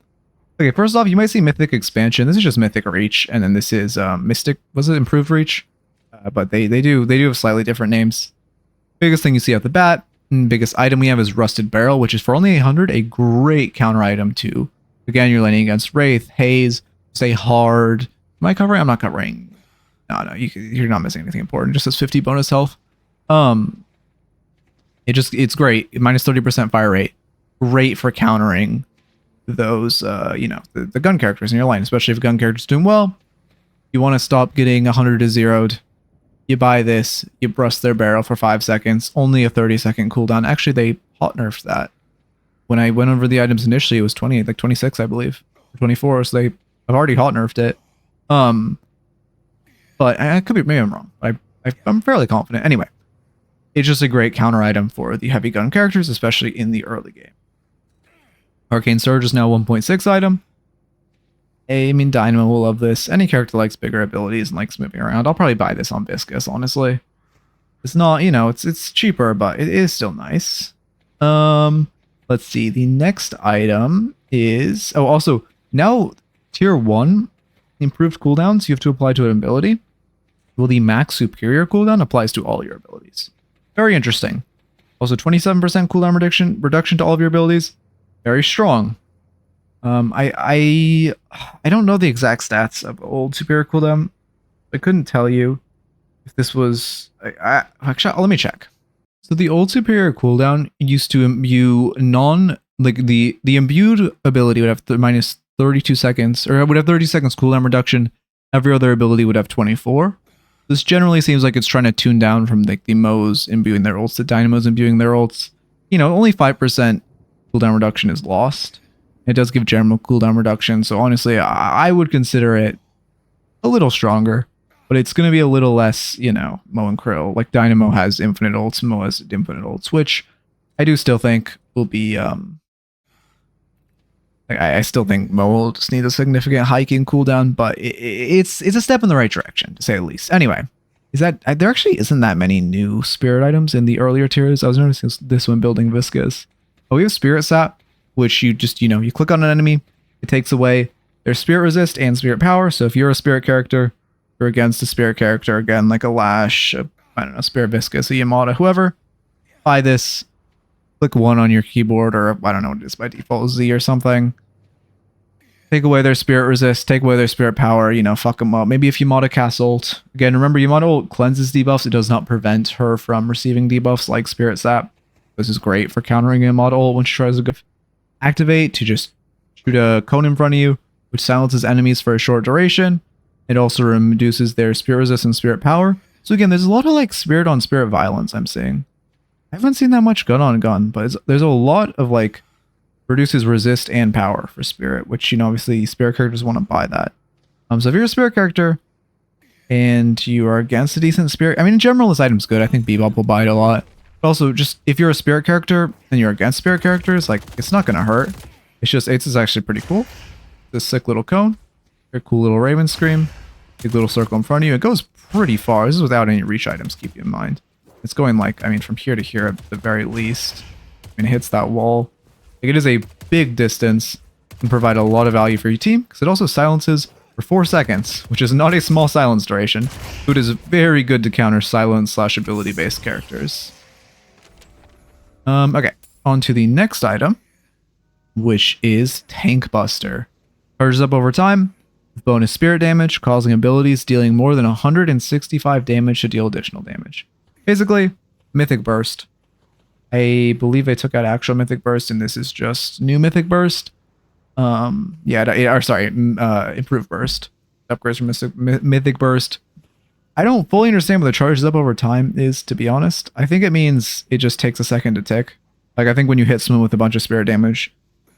okay, first off, you might see Mythic Expansion. This is just Mythic Reach, and then this is Mystic, was it Improved Reach? But they do have slightly different names. Biggest thing you see off the bat, and biggest item we have is Rusted Barrel, which is for only 800, a great counter item too. Again, you're landing against Wraith, Haze, stay hard. Am I covering? I'm not covering. No, you're not missing anything important. Just as 50 bonus health. It's great. Minus 30% fire rate. Great for countering those, you know, the gun characters in your line, especially if a gun character's doing well. You want to stop getting 100 to zeroed. You buy this, you brust their barrel for 5 seconds, only a 30-second cooldown. Actually, they hot nerfed that. When I went over the items initially, it was 20, like 26, I believe, or 24. So they've already hot nerfed it. But I could be, maybe I'm wrong. I'm fairly confident. Anyway, it's just a great counter item for the heavy gun characters, especially in the early game. Arcane Surge is now 1.6 item. I mean, Dynamo will love this. Any character likes bigger abilities and likes moving around. I'll probably buy this on Viscus, honestly. It's not, you know, it's cheaper, but it is still nice. Let's see. The next item is, oh, also, now tier 1 improved cooldowns you have to apply to an ability. Well, the max superior cooldown applies to all your abilities. Very interesting. Also 27% cooldown reduction to all of your abilities. Very strong. I don't know the exact stats of old superior cooldown. I couldn't tell you if this was... actually, let me check. So the old superior cooldown used to imbue the imbued ability would have minus 32 seconds, or would have 30 seconds cooldown reduction. Every other ability would have 24. This generally seems like it's trying to tune down from like the Mo's imbuing their ults to Dynamos imbuing their ults. You know, only 5% cooldown reduction is lost. It does give general cooldown reduction, so honestly, I would consider it a little stronger, but it's going to be a little less, you know, Mo and Krill. Like Dynamo has infinite ults, Mo has infinite ults, which I do still think will be, I still think Mo will just need a significant hike in cooldown, but it's a step in the right direction, to say the least. Anyway, there actually isn't that many new spirit items in the earlier tiers. I was noticing this when building Viscus. Oh, we have Spirit Sap, which you just, you click on an enemy, it takes away their spirit resist and spirit power. So if you're a spirit character, you're against a spirit character, again, like a Lash, I don't know, Spirit Viscus, a Yamada, whoever, buy this, click 1 on your keyboard, or I don't know what it is by default, Z or something. Take away their spirit resist, take away their spirit power, fuck them up. Maybe if Yamada casts ult. Again, remember, Yamada ult cleanses debuffs. It does not prevent her from receiving debuffs like Spirit Sap. This is great for countering Yamada ult when she tries to go activate to just shoot a cone in front of you, which silences enemies for a short duration. It also reduces their spirit resist and spirit power. So again, there's a lot of like spirit on spirit violence I'm seeing. I haven't seen that much gun on gun, but there's a lot of like reduces resist and power for spirit, which, obviously spirit characters want to buy that. So if you're a spirit character and you are against a decent spirit, I mean, in general, this item's good. I think Bebop will buy it a lot. But also, just if you're a spirit character and you're against spirit characters, like, it's not going to hurt. It's actually pretty cool. This sick little cone, very cool little Raven Scream, big little circle in front of you. It goes pretty far. This is without any reach items, keep you in mind. It's going like, I mean, from here to here at the very least. And it hits that wall. Like, it is a big distance and provide a lot of value for your team, because it also silences for 4 seconds, which is not a small silence duration. So it is very good to counter silence / ability based characters. Okay, on to the next item, which is Tank Buster. Charges up over time with bonus spirit damage, causing abilities dealing more than 165 damage to deal additional damage. Basically, Mythic Burst. I believe I took out actual Mythic Burst, and this is just new Mythic Burst. Improved Burst. Upgrades from Mythic Burst. I don't fully understand what the charges up over time is, to be honest. I think it means it just takes a second to tick. Like, I think when you hit someone with a bunch of spirit damage,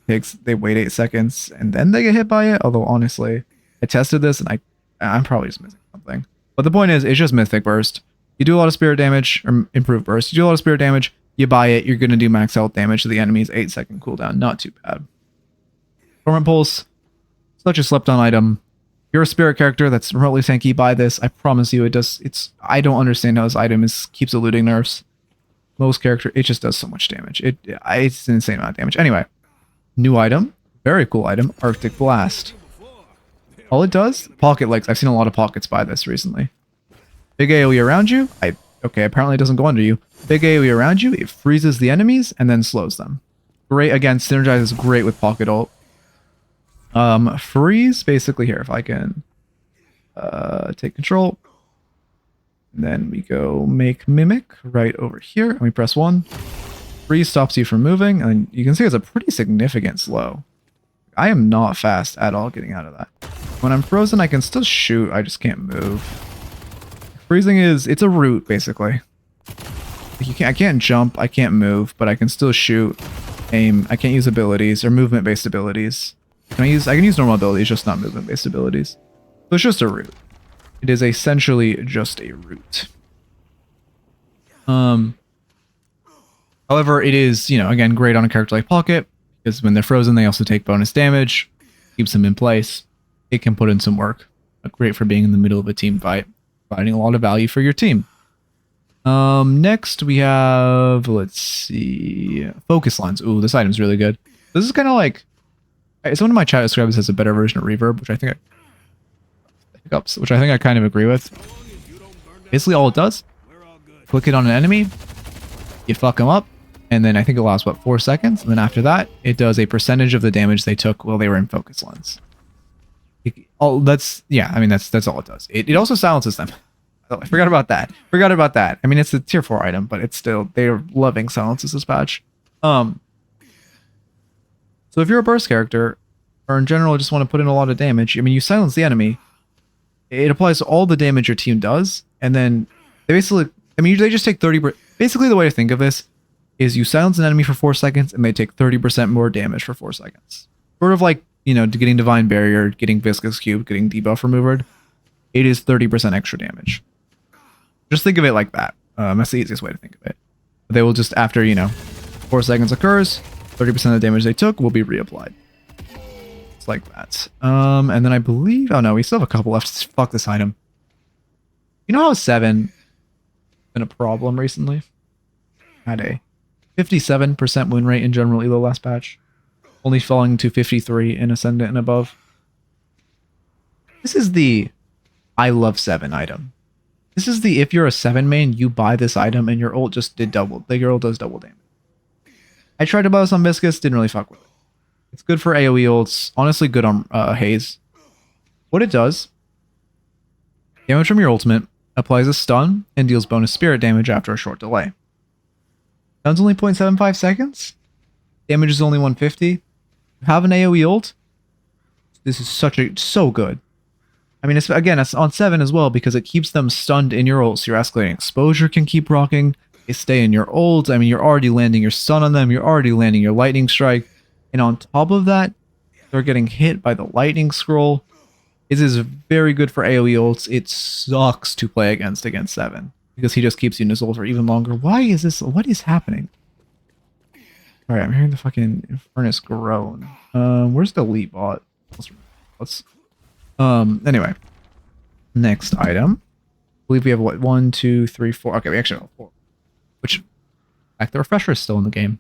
they wait 8 seconds, and then they get hit by it. Although, honestly, I tested this, and I'm probably just missing something. But the point is, it's just Mythic Burst. You do a lot of spirit damage, or Improved Burst. You do a lot of spirit damage, you buy it, you're going to do max health damage to the enemy's 8-second cooldown. Not too bad. Torment Pulse, such a slept on item. If you're a spirit character that's remotely tanky, buy this. I promise you, I don't understand how this item keeps eluding nerfs. Most character, it just does so much damage. It's an insane amount of damage. Anyway, new item, very cool item, Arctic Blast. All it does, pocket legs. I've seen a lot of pockets buy this recently. Big AoE around you. Okay, apparently it doesn't go under you. Big AoE around you, it freezes the enemies and then slows them. Great, again, synergizes great with pocket ult. Freeze, basically here, if I can take control. And then we go make Mimic right over here, and we press 1. Freeze stops you from moving, and you can see it's a pretty significant slow. I am not fast at all getting out of that. When I'm frozen, I can still shoot, I just can't move. Freezing it's a root, basically. I can't jump, I can't move, but I can still shoot, aim. I can't use abilities or movement-based abilities. I can use normal abilities, just not movement-based abilities. So it's just a root. It is essentially just a root. However, it is, again, great on a character like Pocket, because when they're frozen, they also take bonus damage, keeps them in place. It can put in some work. Great for being in the middle of a team fight, providing a lot of value for your team. Next we have, let's see, Focus Lines. Ooh, this item's really good. This is kind of like, someone in my chat described this as a better version of Reverb, which I think I kind of agree with. Basically all it does, click it on an enemy, you fuck them up, And then I think it lasts, what, 4 seconds? And then after that, it does a percentage of the damage they took while they were in focus lens. Yeah, I mean, that's all it does. It also silences them. Oh, I forgot about that. I mean, it's a tier 4 item, but it's still, they're loving silences this patch. So if you're a burst character, or in general just want to put in a lot of damage, I mean, you silence the enemy, it applies to all the damage your team does, and then they basically, I mean, they just take 30%. Basically, the way to think of this is you silence an enemy for 4 seconds, and they take 30% more damage for 4 seconds. Sort of like, you know, getting Divine Barrier, getting Viscus Cube, getting Debuff Removered. It is 30% extra damage. Just think of it like that. That's the easiest way to think of it. They will just, after, you know, 4 seconds occurs, 30% of the damage they took will be reapplied. It's like that. And then I believe, oh no, we still have a couple left. Fuck this item. You know how 7 been a problem recently? Had a 57% win rate in general elo last patch, only falling to 53 in Ascendant and above. This is the I love 7 item. This is the, if you're a 7 main, you buy this item and your ult just did double. Your ult does double damage. I tried to buy this on Viscus, didn't really fuck with it. It's good for AoE ults, honestly good on Haze. What it does, damage from your ultimate, applies a stun, and deals bonus spirit damage after a short delay. Stun's only 0.75 seconds. Damage is only 150. You have an AoE ult. This is so good. I mean, it's on 7 as well because it keeps them stunned in your ult, so your escalating exposure can keep rocking. They stay in your ult. I mean, you're already landing your stun on them. You're already landing your lightning strike. And on top of that, they're getting hit by the lightning scroll. This is very good for AoE ults. It sucks to play against 7 because he just keeps you in his ult for even longer. Why is this? What is happening? All right, I'm hearing the fucking furnace groan. Where's the elite bot? Anyway, next item. I believe we have what, 1, 2, 3, 4. Okay, we actually have 4. Which, in fact, the refresher is still in the game.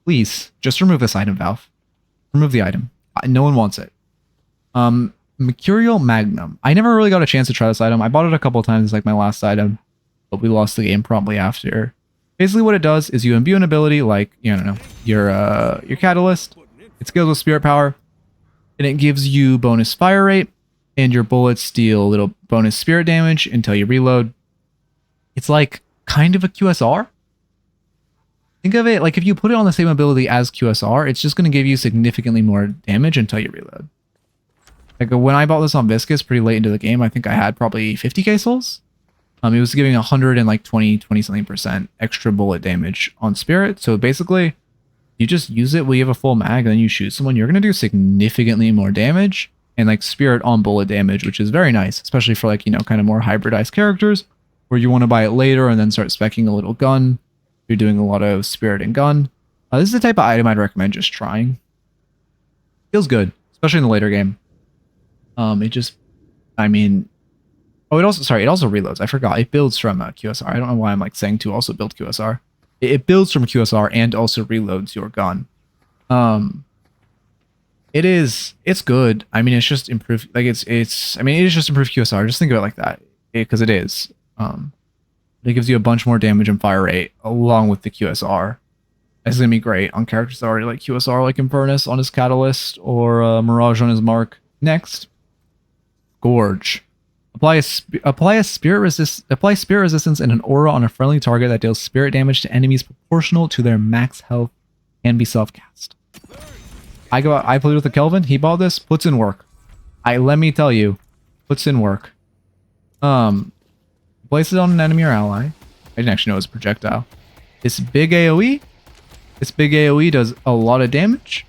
Please, just remove this item, Valve. Remove the item. No one wants it. Mercurial Magnum. I never really got a chance to try this item. I bought it a couple of times, like my last item, but we lost the game promptly after. Basically, what it does is you imbue an ability like, you know, your Catalyst. It scales with Spirit Power, and it gives you bonus fire rate, and your bullets deal a little bonus spirit damage until you reload. It's like kind of a QSR. Think of it like if you put it on the same ability as QSR, it's just going to give you significantly more damage until you reload. Like when I bought this on Viscus pretty late into the game, I think I had probably 50k souls. It was giving 20 something percent extra bullet damage on Spirit. So basically, you just use it when you have a full mag, and then you shoot someone. You're going to do significantly more damage and like Spirit on bullet damage, which is very nice, especially for like, you know, kind of more hybridized characters where you want to buy it later and then start speccing a little gun. You're doing a lot of Spirit and gun. This is the type of item I'd recommend just trying. Feels good, especially in the later game. It just, I mean, oh, it also reloads. I forgot. It builds from QSR. I don't know why I'm like saying to also build QSR. It builds from QSR and also reloads your gun. It's good. I mean, it's just improved. Like it is just improved QSR. Just think of it like that, because it is. It gives you a bunch more damage and fire rate along with the QSR. It's gonna be great on characters that already like QSR, like Infernus on his Catalyst or Mirage on his Mark. Next, Gorge. Apply spirit resistance and an aura on a friendly target that deals spirit damage to enemies proportional to their max health and be self-cast. I played with the Kelvin. He bought this. Puts in work. Let me tell you, puts in work. Place it on an enemy or ally. I didn't actually know it was a projectile. This big AoE does a lot of damage.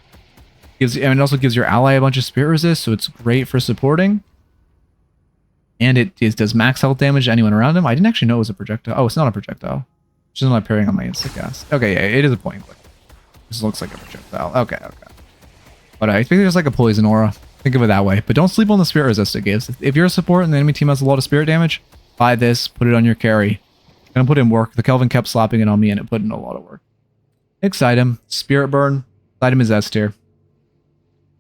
And it also gives your ally a bunch of spirit resist, so it's great for supporting. And it does max health damage to anyone around him. I didn't actually know it was a projectile. Oh, it's not a projectile. It's just not parrying on my instant cast. Okay, yeah, it is a point and click. This looks like a projectile. Okay. But I think there's like a poison aura. Think of it that way. But don't sleep on the spirit resist it gives. If you're a support and the enemy team has a lot of spirit damage, buy this, put it on your carry. Gonna put in work. The Kelvin kept slapping it on me and it put in a lot of work. Next item, Spirit Burn. This item is S tier.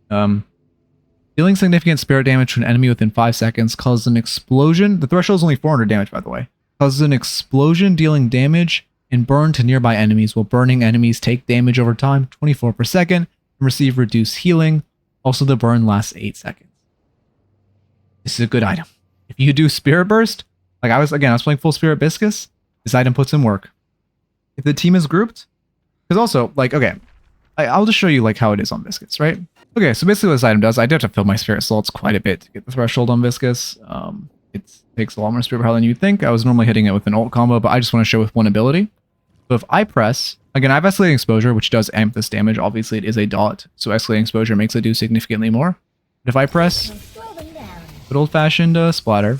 Dealing significant spirit damage to an enemy within 5 seconds causes an explosion. The threshold is only 400 damage, by the way. Causes an explosion dealing damage and burn to nearby enemies, while burning enemies take damage over time, 24 per second, and receive reduced healing. Also, the burn lasts 8 seconds. This is a good item. If you do Spirit Burst, like I was playing full Spirit Viscus, this item puts in work. If the team is grouped, because also, like, okay, I'll just show you like how it is on Viscus, right? Okay, so basically what this item does, I do have to fill my Spirit slots quite a bit to get the threshold on Viscus. It takes a lot more Spirit power than you'd think. I was normally hitting it with an ult combo, but I just want to show with one ability. So if I press, again, I have Escalating Exposure, which does amp this damage. Obviously, it is a dot, so Escalating Exposure makes it do significantly more. But if I press good old-fashioned splatter,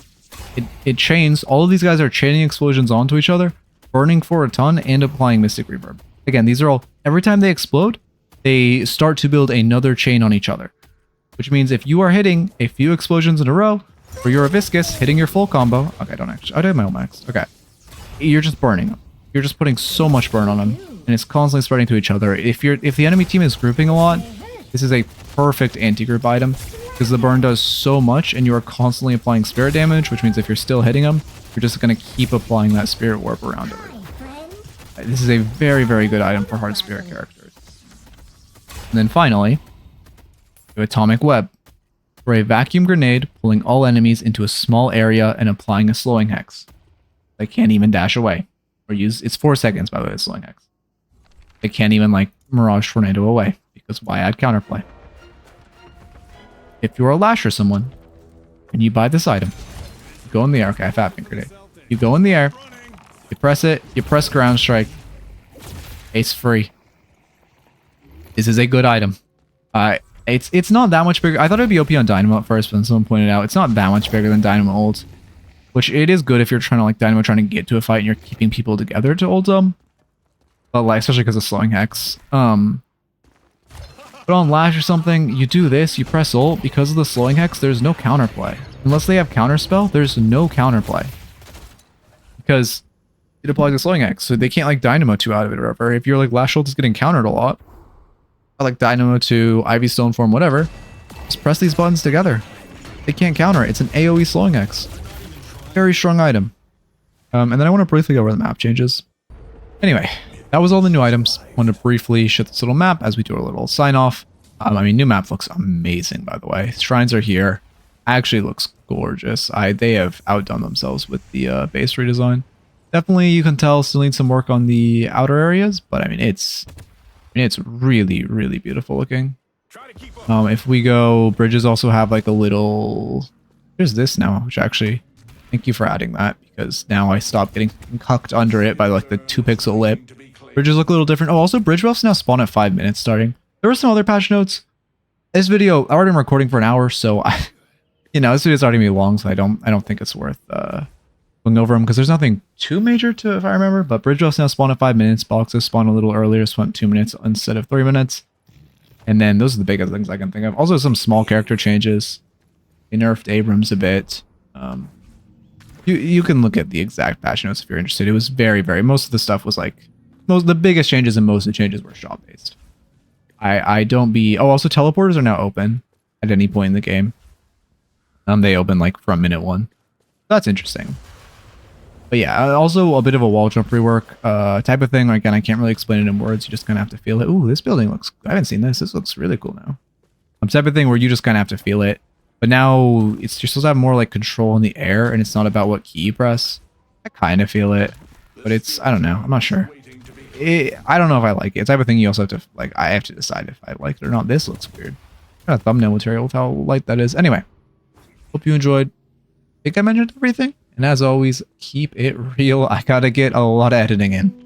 it chains, all of these guys are chaining explosions onto each other, burning for a ton, and applying Mystic Reverb. Again, these are all, every time they explode, they start to build another chain on each other. Which means if you are hitting a few explosions in a row, or you're a Viscus hitting your full combo, okay, don't actually, I do have my ult max, okay. You're just burning them. You're just putting so much burn on them, and it's constantly spreading to each other. If the enemy team is grouping a lot, this is a perfect anti-group item, because the burn does so much, and you are constantly applying spirit damage, which means if you're still hitting them, you're just going to keep applying that spirit warp around it. This is a very, very good item for hard spirit characters. And then finally, Atomic Web. For a vacuum grenade, pulling all enemies into a small area and applying a slowing hex. They can't even dash away. Or use, it's 4 seconds by the way, the slowing hex. They can't even like Mirage Tornado away, because why add counterplay? If you're a Lasher someone, and you buy this item, you go in the air, okay, Fat Finger Grenade. You go in the air, you press it, you press Ground Strike, it's free. This is a good item. It's not that much bigger. I thought it would be OP on Dynamo at first, but then someone pointed out it's not that much bigger than Dynamo ult. Which it is good if you're trying to like Dynamo trying to get to a fight and you're keeping people together to ult them. But like, especially because of slowing hex. But on Lash or something, you do this, you press ult, because of the slowing hex, there's no counterplay. Unless they have counterspell, there's no counterplay. Because it applies a slowing hex, so they can't like Dynamo 2 out of it or whatever. If you're like Lash ult is getting countered a lot, or like Dynamo 2, Ivy Stone Form, whatever, just press these buttons together. They can't counter it. It's an AoE slowing hex. Very strong item. And then I want to briefly go over the map changes. Anyway, that was all the new items. I want to briefly show this little map as we do a little sign off. I mean, new map looks amazing, by the way. Shrines are here. Actually looks gorgeous. They have outdone themselves with the base redesign. Definitely, you can tell, still need some work on the outer areas, but I mean, it's really, really beautiful looking. If we go, bridges also have like a little... There's this now, which actually... Thank you for adding that, because now I stopped getting cucked under it by like the 2-pixel lip. Bridges look a little different. Oh, also bridge buffs now spawn at 5 minutes starting. There were some other patch notes. This video, I already been recording for an hour, so this video's already gonna be long, so I don't think it's worth going over them, because there's nothing too major to, if I remember. But bridge buffs now spawn at 5 minutes. Boxes spawn a little earlier, spawn 2 minutes instead of 3 minutes. And then those are the biggest things I can think of. Also some small character changes. They nerfed Abrams a bit. You can look at the exact patch notes if you're interested. It was very, very, most of the stuff was like, the biggest changes and most of the changes were shop based. Also teleporters are now open at any point in the game. They open like from minute 1. That's interesting. But yeah, also a bit of a wall jump rework type of thing. Again, I can't really explain it in words. You just kind of have to feel it. Ooh, this building looks, I haven't seen this. This looks really cool now. Type of thing where you just kind of have to feel it. But now you're supposed to have more like control in the air, and it's not about what key you press. I kind of feel it, but it's, I don't know. I'm not sure. I don't know if I like it. It's the type of thing you also have to, like, I have to decide if I like it or not. This looks weird. Got a thumbnail material with how light that is. Anyway, hope you enjoyed. I think I mentioned everything. And as always, keep it real. I gotta get a lot of editing in.